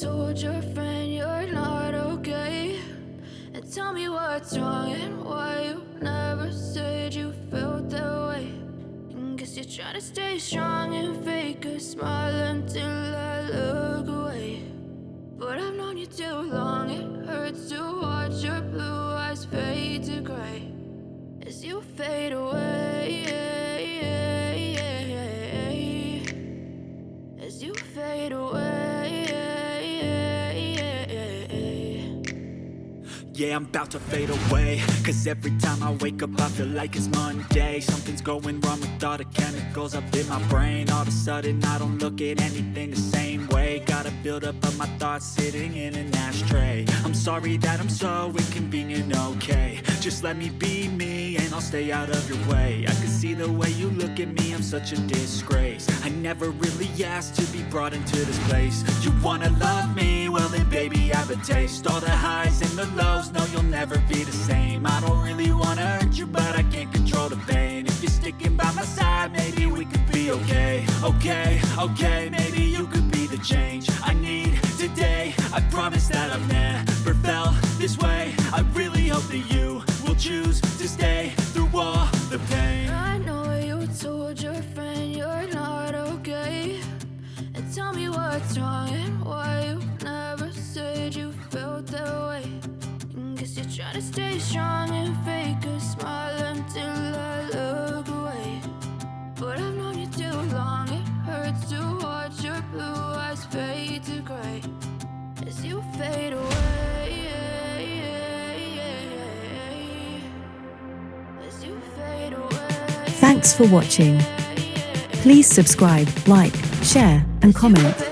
told your friend you're not okay, and tell me what's wrong and why you never said you felt that way. And guess you're trying to stay strong and fake a smile until I look away. But I've known you too long, it hurts to watch your blue eyes fade to gray as you fade away, as you fade away. Yeah, I'm about to fade away, cause every time I wake up I feel like it's Monday. Something's going wrong with all the chemicals up in my brain. All of a sudden I don't look at anything the same way. Gotta build up of my thoughts sitting in an ashtray. I'm sorry that I'm so inconvenient, okay. Just let me be me and I'll stay out of your way. I can see the way you look at me, I'm such a disgrace. I never really asked to be brought into this place. You wanna love me? Well then baby have a taste. All the highs and the lows, no you'll never be the same. I don't really wanna hurt you but I can't control the pain. If you're sticking by my side maybe we could be okay. Okay, maybe you could be the change I need today. I promise that I've never felt this way. I really hope that you will choose to stay through all the pain. I know you told your friend you're not okay, and tell me what's wrong and why you never said you felt that way. And guess you're trying to stay strong and fake a smile until I look away. But I've known you too long, it hurts to watch your blue eyes fade to gray as you fade away, as you fade away. Thanks for watching. Please subscribe, like, share, and comment.